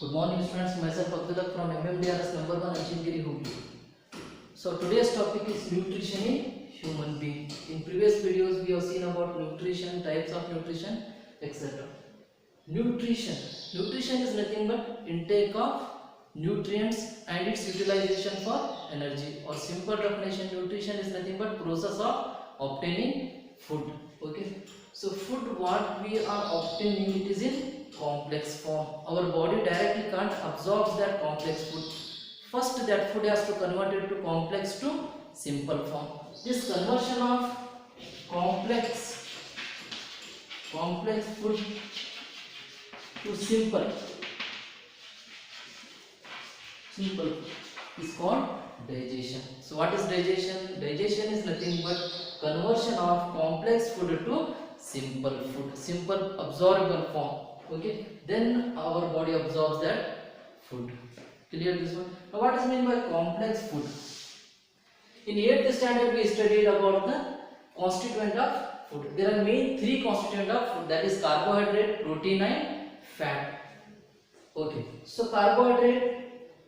Good morning students, myself Abdullah from MMDRS number 1 Achingiri Hubli. So today's topic is nutrition in human being. In previous videos we have seen about nutrition, types of nutrition, etc. Nutrition is nothing but intake of nutrients and its utilization for energy, or simple definition, nutrition is nothing but process of obtaining food. Okay, so food what we are obtaining, it is in complex form. Our body directly can't absorb that complex food. First that food has to convert it to complex to simple form. This conversion of complex food to simple is called digestion. So what is digestion? Digestion is nothing but conversion of complex food to simple food, simple absorbable form. Okay, then our body absorbs that food. Clear this one? Now what is meant by complex food? In 8th standard we studied about the constituent of food. There are main three constituent of food, that is carbohydrate, protein and fat. Okay, so carbohydrate,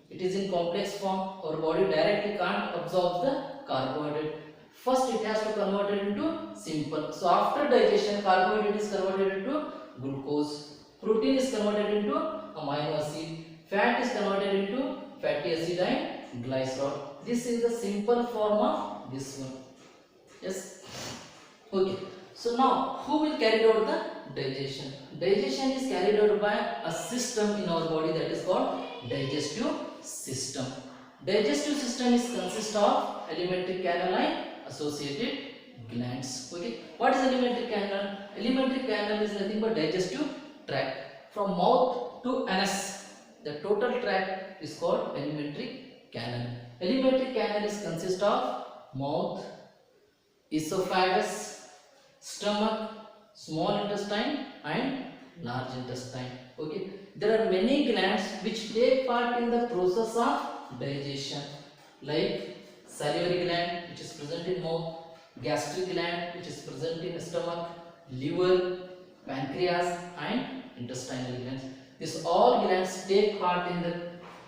it is in complex form. Our body directly can't absorb the carbohydrate. First it has to convert it into simple. So after digestion, carbohydrate is converted into glucose. Protein is converted into amino acid. Fat is converted into fatty acid and glycerol. This is the simple form of this one. Yes. Okay. So now who will carry out the digestion? Digestion is carried out by a system in our body that is called digestive system. Digestive system is consist of alimentary canal and associated glands. Okay. What is alimentary canal? Alimentary canal is nothing but digestive tract. From mouth to anus, the total tract is called alimentary canal. Alimentary canal is consist of mouth, esophagus, stomach, small intestine and large intestine. Okay, there are many glands which take part in the process of digestion, like salivary gland which is present in mouth, gastric gland which is present in stomach, liver, pancreas and intestinal glands. These all glands take part in the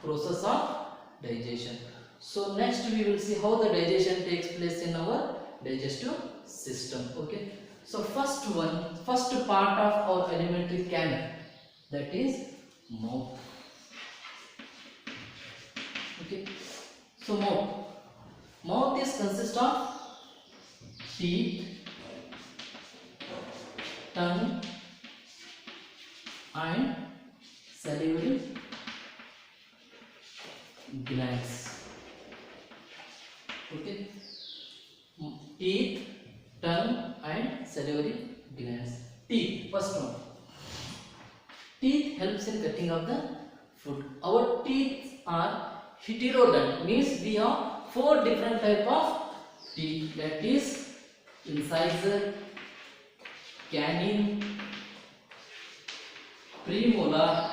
process of digestion. So next we will see how the digestion takes place in our digestive system. Okay, so first part of our alimentary canal, that is mouth. Okay, so mouth is consist of teeth, tongue and salivary glands. Okay, teeth, tongue and salivary glands. Teeth, first one. Teeth helps in cutting of the food. Our teeth are heterodont, means we have 4 different type of teeth, that is incisor, canine, premolar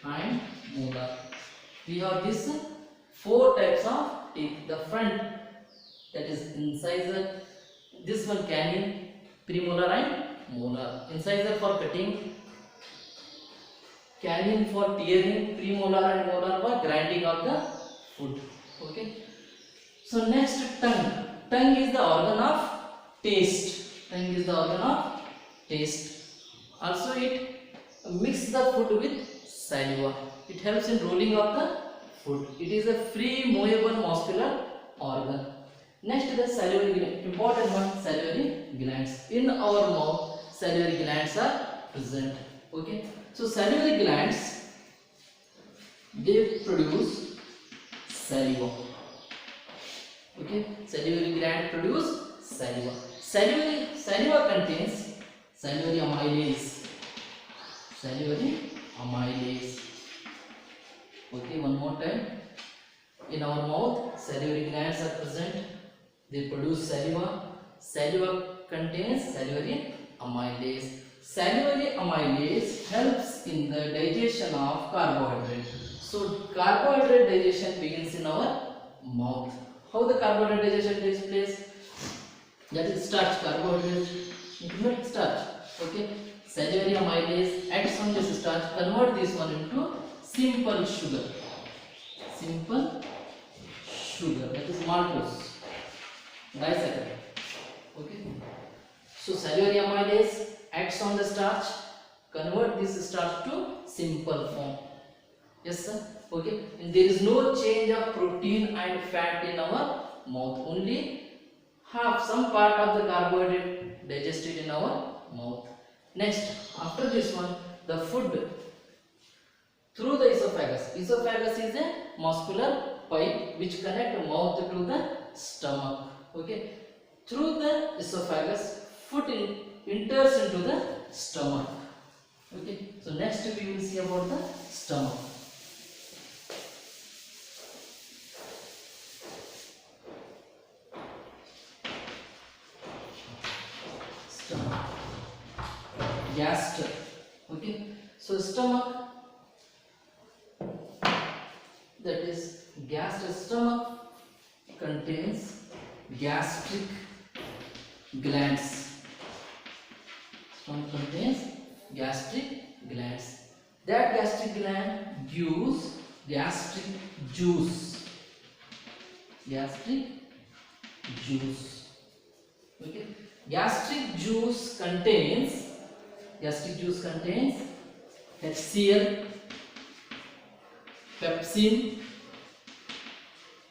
and molar. We have these 4 types of teeth. The front, that is incisor, this one canine, premolar and molar. Incisor for cutting, canine for tearing, premolar and molar for grinding of the food. Okay. So next, tongue. Tongue is the organ of taste. Tongue is the organ of taste. Also it mix the food with saliva. It helps in rolling of the food. It is a free movable muscular organ. Next, the salivary gland. Important one, salivary glands. In our mouth, salivary glands are present. Okay. So salivary glands, they produce saliva. Okay. Salivary gland produce saliva. Saliva contains salivary amylase. Salivary amylase. Okay, one more time. In our mouth, salivary glands are present. They produce saliva. Saliva contains salivary amylase. Salivary amylase helps in the digestion of carbohydrate. So carbohydrate digestion begins in our mouth. How the carbohydrate digestion takes place? That is starch, carbohydrate, increment starch. Okay, salivary amylase acts on this starch, convert this one into simple sugar. Simple sugar, that is maltose, disaccharide. Okay. So salivary amylase acts on the starch, convert this starch to simple form. Yes sir. Okay. And there is no change of protein and fat in our mouth. Only have some part of the carbohydrate digested in our mouth. Next, after this one, the food through the esophagus. Esophagus is a muscular pipe which connect mouth to the stomach. Okay. Through the esophagus, food enters into the stomach. Okay. So next we will see about the stomach. Stomach. Gaster. Okay. So stomach, that is gastric stomach, contains gastric glands. Stomach contains gastric glands. That gastric gland gives gastric juice. Gastric juice. Okay. Gastric juice contains HCl, pepsin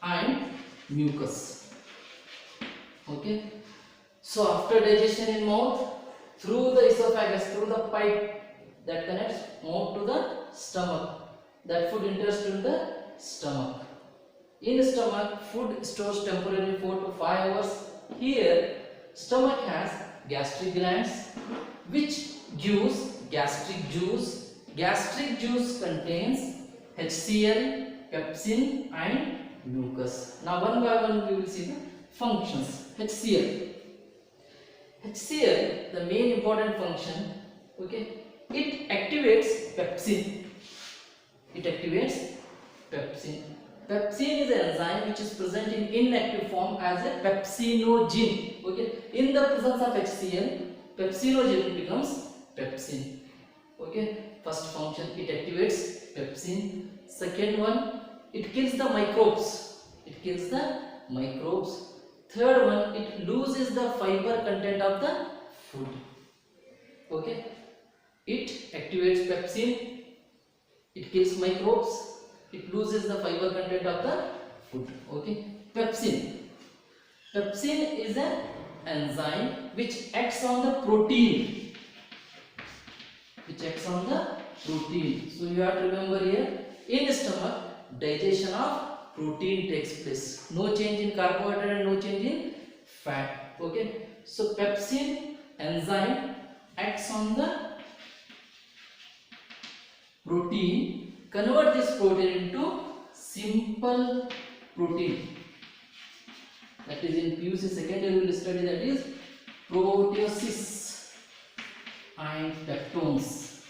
and mucus. Okay. So after digestion in mouth, through the esophagus, through the pipe that connects mouth to the stomach, that food enters to the stomach. In stomach, food stores temporarily 4 to 5 hours. Here, stomach has gastric glands which gives gastric juice. Gastric juice contains HCl, pepsin and mucus. Now one by one we will see the functions. HCl, the main important function, okay, it activates pepsin. Pepsin is an enzyme which is present in inactive form as a pepsinogen. Okay, in the presence of HCl, pepsinogen becomes pepsin. Okay, first function, it activates pepsin. Second one, it kills the microbes. Third one, it loses the fiber content of the food. Okay, it activates pepsin, it kills microbes, it loses the fiber content of the food. Okay, pepsin is an enzyme which acts on the protein. So you have to remember here, in stomach, digestion of protein takes place. No change in carbohydrate and no change in fat. Okay, so pepsin enzyme acts on the protein, convert this protein into simple protein. That is in PUC second year we will study, that is proteosis and peptones,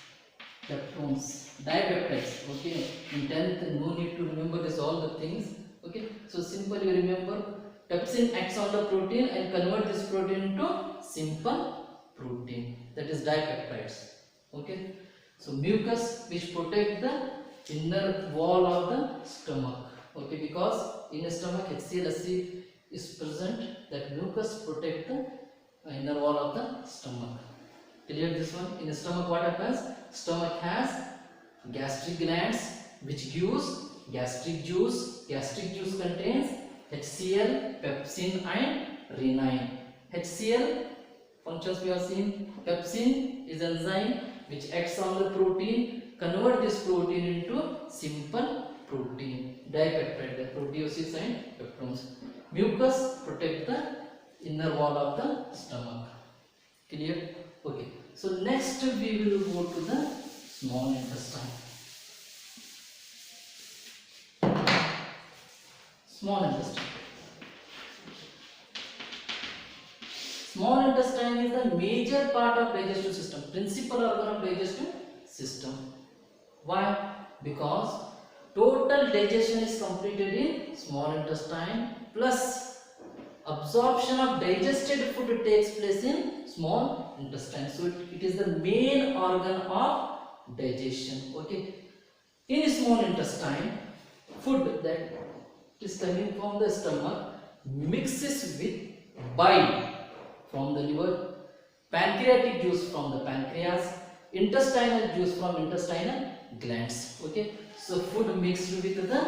dipeptides. Okay, in 10th no need to remember this all the things. Okay, so simple you remember, pepsin acts on the protein and convert this protein into simple protein, that is dipeptides. Okay, so mucus which protect the inner wall of the stomach. Okay, because in the stomach HCl is present, that mucus protect the inner wall of the stomach. Clear this one? In the stomach what happens? Stomach has gastric glands which gives gastric juice. Gastric juice contains HCl, pepsin and renine. HCl functions we have seen. Pepsin is enzyme which acts on the protein, convert this protein into simple protein, dipeptide, the proteosis and peptones. Mucus protect the inner wall of the stomach. Clear? Okay. So next we will go to the small intestine. Small intestine. Small intestine is the major part of digestive system, principal organ of digestive system. Why? Because total digestion is completed in small intestine, plus absorption of digested food takes place in small intestine. So it is the main organ of digestion. Okay. In small intestine, food that is coming from the stomach mixes with bile from the liver, pancreatic juice from the pancreas, intestinal juice from intestinal glands. Okay, so food mixed with the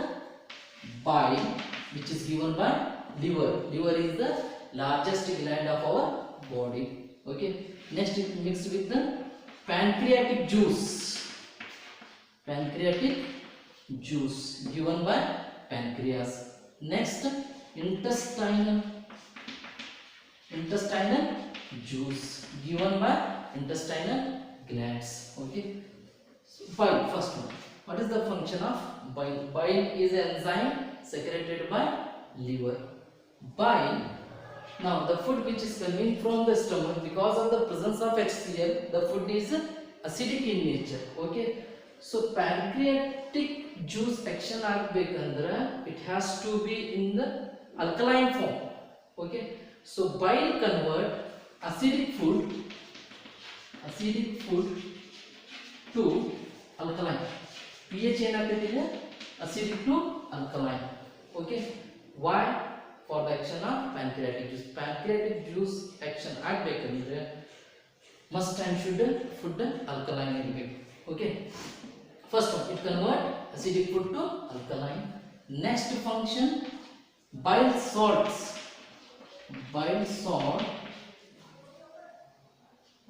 bile, which is given by liver. Liver is the largest gland of our body. Okay, next it mixed with the pancreatic juice. Pancreatic juice given by pancreas. Next, intestinal juice given by intestinal glands. Okay, so bile, first one. What is the function of bile? Bile is an enzyme secreted by liver. Bile. Now the food which is coming from the stomach, because of the presence of HCl, the food is acidic in nature. Okay, so pancreatic juice action agbekanದ್ರೆ it has to be in the alkaline form. Okay, so bile convert acidic food to alkaline. pH ಏನಾಗ್ತಿದೆ acidic to alkaline. Okay, why? For the action of pancreatic juice. Pancreatic juice action agbekanದ್ರೆ must and should food alkaline ಇರಬೇಕು. Okay, first one, it convert acidic food to alkaline. Next function, bile salts.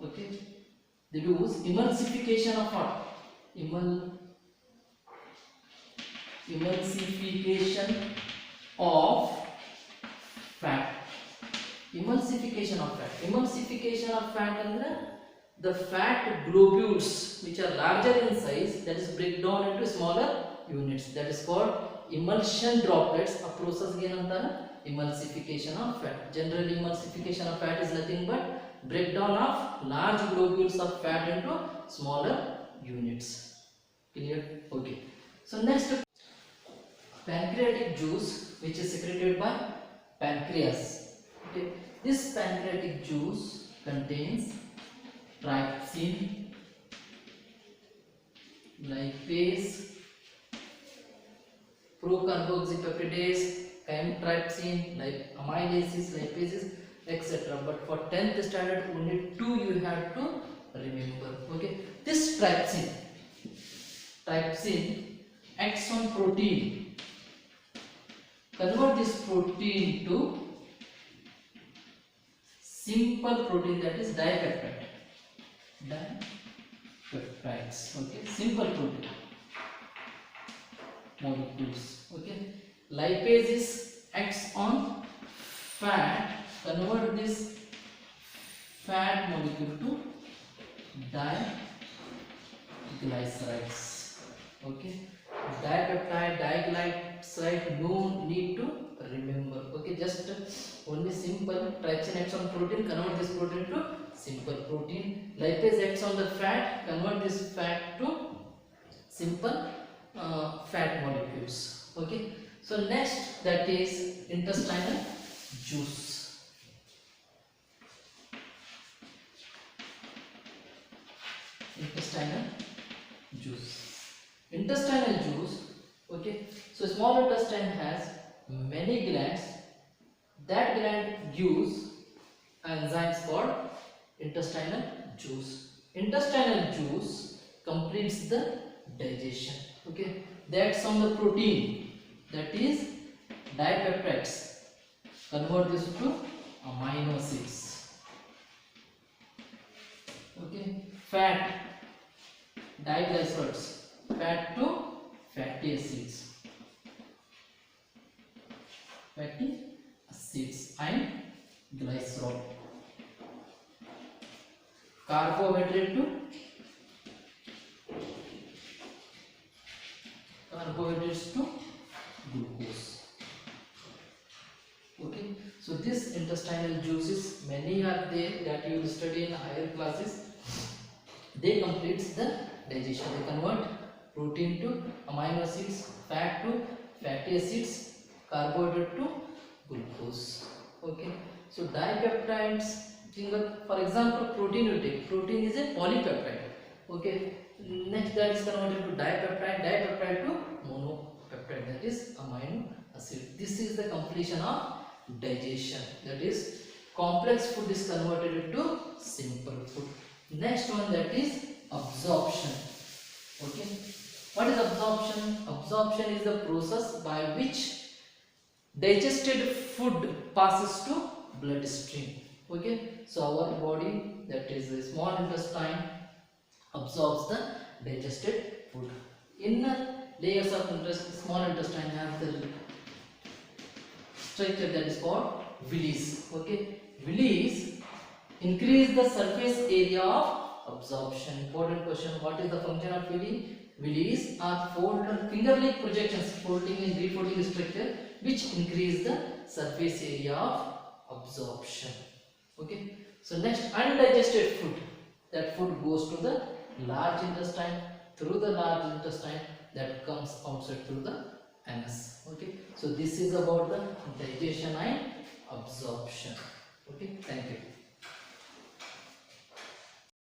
Okay, they do emulsification of what? Emulsification of fat. Emulsification of fat ಅಂದ್ರೆ the fat globules which are larger in size, that is break down into smaller units, that is called emulsion droplets. A process ಏನಂತಾರೆ emulsification of fat. Generally emulsification of fat is nothing but breakdown of large globules of fat into smaller units. Clear? Okay, so next, pancreatic juice which is secreted by pancreas. Okay, this pancreatic juice contains trypsin, lipase, procarboxypeptidase, chymotrypsin, amylases, lipases, etc. But for 10th standard only 2 you have to remember. Okay, this trypsin acts on protein. Convert this protein to simple protein, that is dipeptides. Okay, simple protein molecules. Okay, lipases acts on fat. Convert this fat molecule to diglycerides. Okay, dipeptide, diglyceride, no need to remember. Okay, just only simple. Trypsin acts on protein, convert this protein to simple protein. Lipase acts on the fat, convert this fat to simple fat molecules. Okay, so next, that is intestinal juice. Intestinal juice. Okay, so small intestine has many glands. That gland gives enzymes called intestinal juice. Intestinal juice completes the digestion. Okay, that's on the protein, that is dipeptides. Convert this to amino acids. Okay, fat, diglycerides, fat to fatty acids, and glycerol. Carbohydrate to carbohydrates to glucose. Okay, so this intestinal juices, many are there that you will study in higher classes. They complete the digestion. They convert protein to amino acids, fat to fatty acids, carbohydrate to glucose. Okay, so dipeptides, for example, protein you take. Protein is a polypeptide. Okay, next that is converted to dipeptide to This is the completion of digestion. That is, complex food is converted into simple food. Next one, that is absorption. Okay, what is absorption? Absorption is the process by which digested food passes to bloodstream. Okay, so our body, that is the small intestine, absorbs the digested food. Inner layers of small intestine have the structure that is called villi. Okay, villi increase the surface area of absorption. Important question: what is the function of villi? Villi are folded finger-like projections, folding and refolding structure, which increase the surface area of absorption. Okay, so next, undigested food. That food goes to the large intestine, through the large intestine, that comes outside through the anus. Okay, so this is about the digestion and absorption. Okay, thank you.